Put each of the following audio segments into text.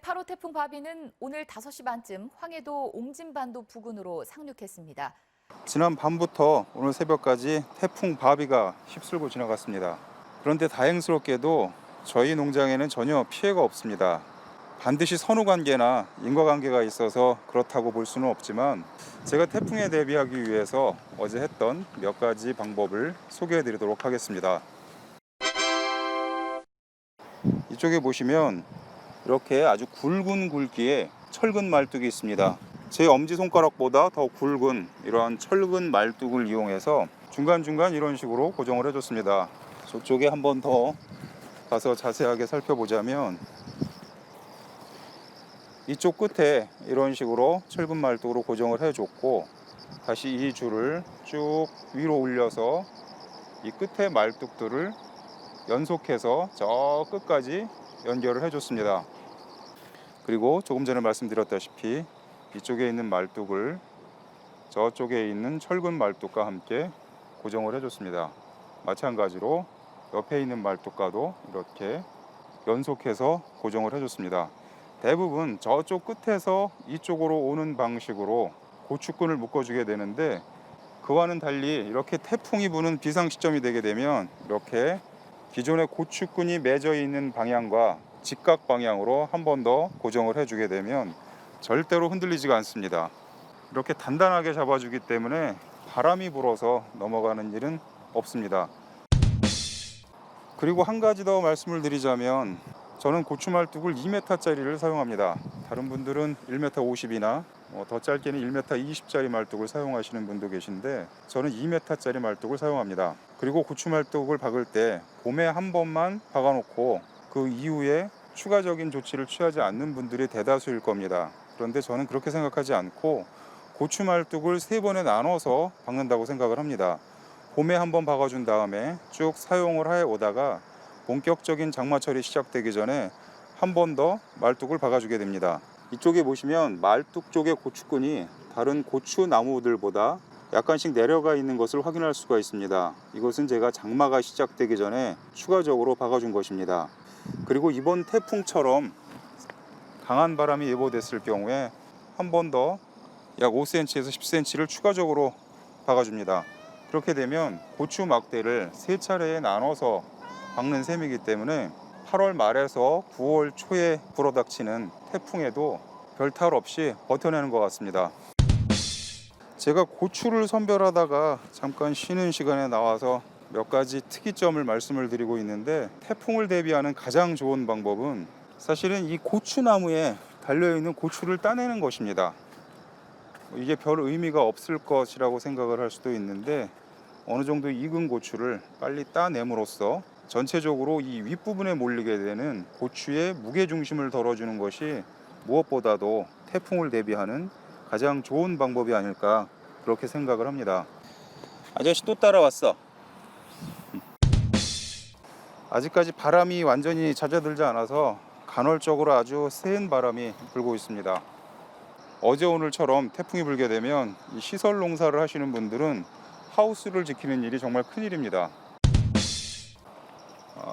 제8호 태풍 바비는 오늘 5시 반쯤 황해도 옹진반도 부근으로 상륙했습니다. 지난 밤부터 오늘 새벽까지 태풍 바비가 휩쓸고 지나갔습니다. 그런데 다행스럽게도 저희 농장에는 전혀 피해가 없습니다. 반드시 선후관계나 인과관계가 있어서 그렇다고 볼 수는 없지만 제가 태풍에 대비하기 위해서 어제 했던 몇 가지 방법을 소개해 드리도록 하겠습니다. 이쪽에 보시면 이렇게 아주 굵은 굵기의 철근 말뚝이 있습니다. 제 엄지손가락보다 더 굵은 이러한 철근 말뚝을 이용해서 중간중간 이런 식으로 고정을 해줬습니다. 저쪽에 한 번 더 가서 자세하게 살펴보자면 이쪽 끝에 이런 식으로 철근 말뚝으로 고정을 해줬고, 다시 이 줄을 쭉 위로 올려서 이 끝에 말뚝들을 연속해서 저 끝까지 연결을 해줬습니다. 그리고 조금 전에 말씀드렸다시피 이쪽에 있는 말뚝을 저쪽에 있는 철근 말뚝과 함께 고정을 해줬습니다. 마찬가지로 옆에 있는 말뚝과도 이렇게 연속해서 고정을 해줬습니다. 대부분 저쪽 끝에서 이쪽으로 오는 방식으로 고추끈을 묶어주게 되는데, 그와는 달리 이렇게 태풍이 부는 비상 시점이 되게 되면 이렇게 기존의 고추끈이 맺어 있는 방향과 직각 방향으로 한 번 더 고정을 해주게 되면 절대로 흔들리지가 않습니다. 이렇게 단단하게 잡아주기 때문에 바람이 불어서 넘어가는 일은 없습니다. 그리고 한 가지 더 말씀을 드리자면, 저는 고추말뚝을 2m짜리를 사용합니다. 다른 분들은 1m 50이나 더 짧게는 1m 20짜리 말뚝을 사용하시는 분도 계신데, 저는 2m짜리 말뚝을 사용합니다. 그리고 고추말뚝을 박을 때 봄에 한 번만 박아놓고 그 이후에 추가적인 조치를 취하지 않는 분들이 대다수일 겁니다. 그런데 저는 그렇게 생각하지 않고 고추말뚝을 3번에 나눠서 박는다고 생각을 합니다. 봄에 한 번 박아준 다음에 쭉 사용을 해 오다가 본격적인 장마철이 시작되기 전에 한 번 더 말뚝을 박아주게 됩니다. 이쪽에 보시면 말뚝 쪽의 고추끈이 다른 고추나무들보다 약간씩 내려가 있는 것을 확인할 수가 있습니다. 이것은 제가 장마가 시작되기 전에 추가적으로 박아준 것입니다. 그리고 이번 태풍처럼 강한 바람이 예보됐을 경우에 한 번 더 약 5cm에서 10cm를 추가적으로 박아줍니다. 그렇게 되면 고추 막대를 3차례에 나눠서 박는 셈이기 때문에 8월 말에서 9월 초에 불어닥치는 태풍에도 별탈 없이 버텨내는 것 같습니다. 제가 고추를 선별하다가 잠깐 쉬는 시간에 나와서 몇 가지 특이점을 말씀을 드리고 있는데, 태풍을 대비하는 가장 좋은 방법은 사실은 이 고추나무에 달려있는 고추를 따내는 것입니다. 이게 별 의미가 없을 것이라고 생각을 할 수도 있는데, 어느 정도 익은 고추를 빨리 따냄으로써 전체적으로 이 윗부분에 몰리게 되는 고추의 무게중심을 덜어주는 것이 무엇보다도 태풍을 대비하는 가장 좋은 방법이 아닐까, 그렇게 생각을 합니다. 아저씨 또 따라왔어. 아직까지 바람이 완전히 잦아들지 않아서 간헐적으로 아주 센 바람이 불고 있습니다. 어제 오늘처럼 태풍이 불게 되면 이 시설 농사를 하시는 분들은 하우스를 지키는 일이 정말 큰일입니다.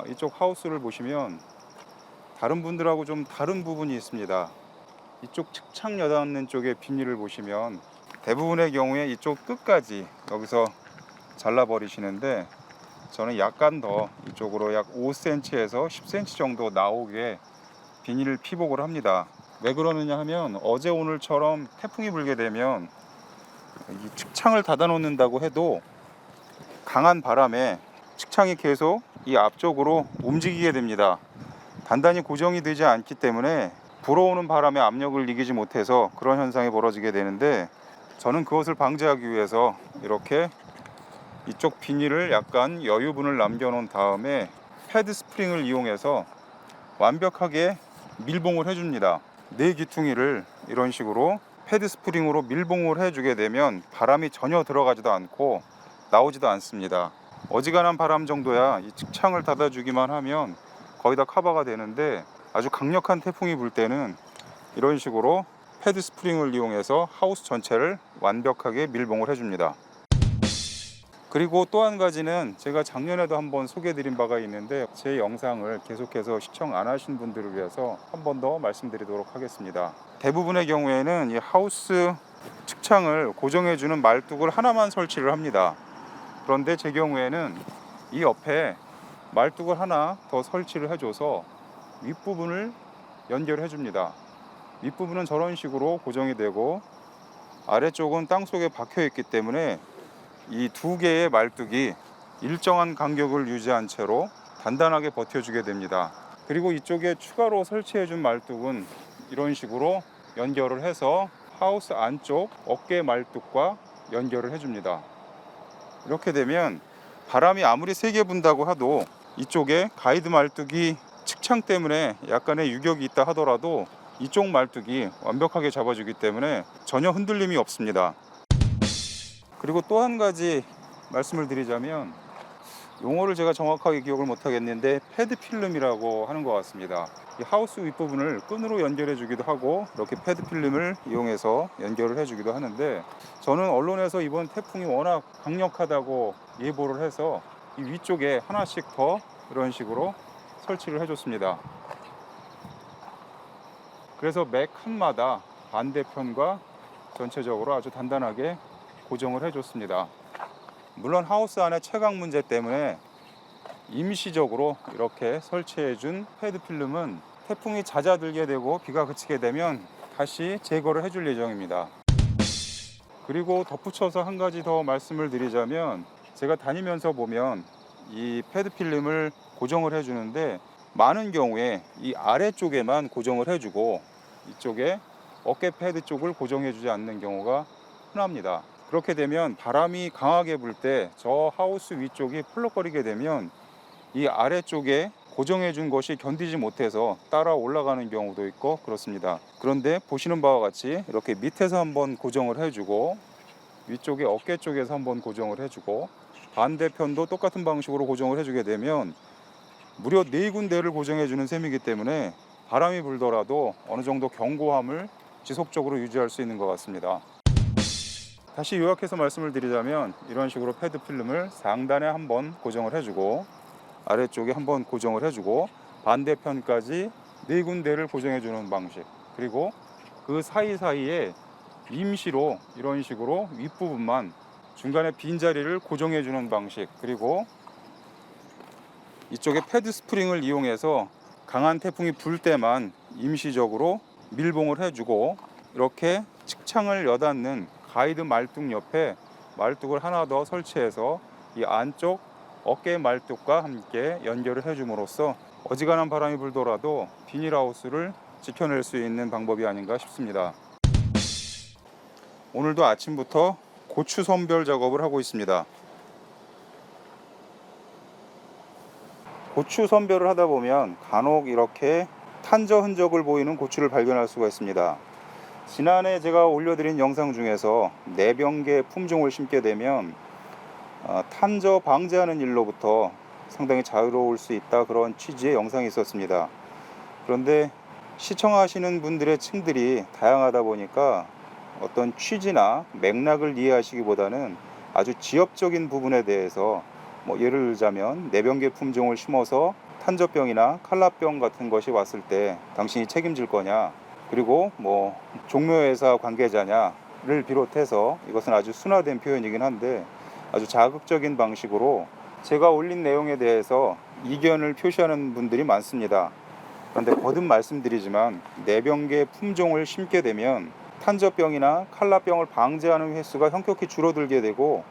이쪽 하우스를 보시면 다른 분들하고 좀 다른 부분이 있습니다. 이쪽 측창 여닫는 쪽의 비닐을 보시면 대부분의 경우에 이쪽 끝까지 여기서 잘라버리시는데, 저는 약간 더 이쪽으로 약 5cm에서 10cm 정도 나오게 비닐을 피복을 합니다. 왜 그러느냐 하면, 어제 오늘처럼 태풍이 불게 되면 이 측창을 닫아 놓는다고 해도 강한 바람에 측창이 계속 이 앞쪽으로 움직이게 됩니다. 단단히 고정이 되지 않기 때문에 불어오는 바람의 압력을 이기지 못해서 그런 현상이 벌어지게 되는데, 저는 그것을 방지하기 위해서 이렇게 이쪽 비닐을 약간 여유분을 남겨놓은 다음에 패드 스프링을 이용해서 완벽하게 밀봉을 해줍니다. 네 귀퉁이를 이런 식으로 패드 스프링으로 밀봉을 해주게 되면 바람이 전혀 들어가지도 않고 나오지도 않습니다. 어지간한 바람 정도야 이 측창을 닫아주기만 하면 거의 다 커버가 되는데, 아주 강력한 태풍이 불 때는 이런 식으로 패드 스프링을 이용해서 하우스 전체를 완벽하게 밀봉을 해줍니다. 그리고 또 한 가지는 제가 작년에도 한번 소개해드린 바가 있는데 제 영상을 계속해서 시청 안 하신 분들을 위해서 한 번 더 말씀드리도록 하겠습니다. 대부분의 경우에는 이 하우스 측창을 고정해주는 말뚝을 하나만 설치를 합니다. 그런데 제 경우에는 이 옆에 말뚝을 하나 더 설치를 해줘서 윗부분을 연결해 줍니다. 윗부분은 저런 식으로 고정이 되고 아래쪽은 땅속에 박혀 있기 때문에 이 두 개의 말뚝이 일정한 간격을 유지한 채로 단단하게 버텨주게 됩니다. 그리고 이쪽에 추가로 설치해 준 말뚝은 이런 식으로 연결을 해서 하우스 안쪽 어깨 말뚝과 연결을 해줍니다. 이렇게 되면 바람이 아무리 세게 분다고 해도 이쪽에 가이드 말뚝이 측창 때문에 약간의 유격이 있다 하더라도 이쪽 말뚝이 완벽하게 잡아주기 때문에 전혀 흔들림이 없습니다. 그리고 또 한 가지 말씀을 드리자면 용어를 제가 정확하게 기억을 못 하겠는데 패드 필름이라고 하는 것 같습니다. 이 하우스 윗부분을 끈으로 연결해 주기도 하고 이렇게 패드 필름을 이용해서 연결을 해 주기도 하는데 저는 언론에서 이번 태풍이 워낙 강력하다고 예보를 해서 이 위쪽에 하나씩 더 이런 식으로 설치를 해줬습니다. 그래서 매 칸마다 반대편과 전체적으로 아주 단단하게 고정을 해줬습니다. 물론 하우스 안에 채광 문제 때문에 임시적으로 이렇게 설치해준 패드 필름은 태풍이 잦아들게 되고 비가 그치게 되면 다시 제거를 해줄 예정입니다. 그리고 덧붙여서 한 가지 더 말씀을 드리자면 제가 다니면서 보면 이 패드 필름을 고정을 해주는데 많은 경우에 이 아래쪽에만 고정을 해주고 이쪽에 어깨 패드 쪽을 고정해주지 않는 경우가 흔합니다. 그렇게 되면 바람이 강하게 불 때 저 하우스 위쪽이 펄럭거리게 되면 이 아래쪽에 고정해 준 것이 견디지 못해서 따라 올라가는 경우도 있고 그렇습니다. 그런데 보시는 바와 같이 이렇게 밑에서 한번 고정을 해주고 위쪽에 어깨 쪽에서 한번 고정을 해주고 반대편도 똑같은 방식으로 고정을 해주게 되면 무려 4군데를 고정해 주는 셈이기 때문에 바람이 불더라도 어느 정도 견고함을 지속적으로 유지할 수 있는 것 같습니다. 다시 요약해서 말씀을 드리자면 이런 식으로 패드 필름을 상단에 한번 고정을 해주고 아래쪽에 한번 고정을 해주고 반대편까지 4군데를 고정해 주는 방식, 그리고 그 사이사이에 임시로 이런 식으로 윗부분만 중간에 빈자리를 고정해 주는 방식, 그리고 이쪽에 패드 스프링을 이용해서 강한 태풍이 불 때만 임시적으로 밀봉을 해주고 이렇게 측창을 여닫는 가이드 말뚝 옆에 말뚝을 하나 더 설치해서 이 안쪽 어깨 말뚝과 함께 연결을 해줌으로써 어지간한 바람이 불더라도 비닐하우스를 지켜낼 수 있는 방법이 아닌가 싶습니다. 오늘도 아침부터 고추 선별 작업을 하고 있습니다. 고추 선별을 하다 보면 간혹 이렇게 탄저 흔적을 보이는 고추를 발견할 수가 있습니다. 지난해 제가 올려드린 영상 중에서 내병계 품종을 심게 되면 탄저 방지하는 일로부터 상당히 자유로울 수 있다, 그런 취지의 영상이 있었습니다. 그런데 시청하시는 분들의 층들이 다양하다 보니까 어떤 취지나 맥락을 이해하시기보다는 아주 지엽적인 부분에 대해서 예를 들자면 내병계 품종을 심어서 탄저병이나 칼라병 같은 것이 왔을 때 당신이 책임질 거냐, 그리고 종묘회사 관계자냐를 비롯해서 이것은 아주 순화된 표현이긴 한데 아주 자극적인 방식으로 제가 올린 내용에 대해서 이견을 표시하는 분들이 많습니다. 그런데 거듭 말씀드리지만 내병계 품종을 심게 되면 탄저병이나 칼라병을 방지하는 횟수가 현격히 줄어들게 되고,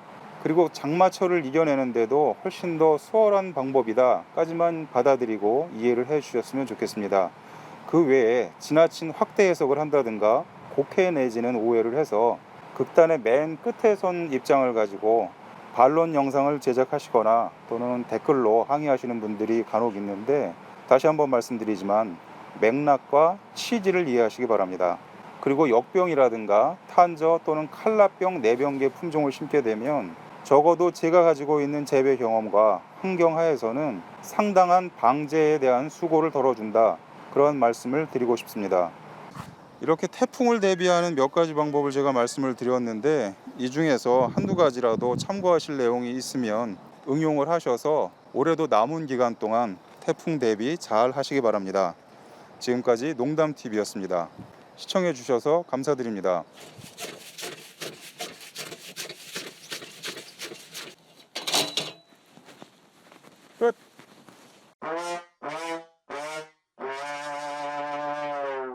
그리고 장마철을 이겨내는데도 훨씬 더 수월한 방법이다까지만 받아들이고 이해를 해 주셨으면 좋겠습니다. 그 외에 지나친 확대 해석을 한다든가 곡해 내지는 오해를 해서 극단의 맨 끝에 선 입장을 가지고 반론 영상을 제작하시거나 또는 댓글로 항의하시는 분들이 간혹 있는데, 다시 한번 말씀드리지만 맥락과 취지를 이해하시기 바랍니다. 그리고 역병이라든가 탄저 또는 칼라병 내병계 품종을 심게 되면 적어도 제가 가지고 있는 재배 경험과 환경 하에서는 상당한 방제에 대한 수고를 덜어준다, 그런 말씀을 드리고 싶습니다. 이렇게 태풍을 대비하는 몇 가지 방법을 제가 말씀을 드렸는데 이 중에서 한두 가지라도 참고하실 내용이 있으면 응용을 하셔서 올해도 남은 기간 동안 태풍 대비 잘 하시기 바랍니다. 지금까지 농담TV였습니다. 시청해 주셔서 감사드립니다. 끝.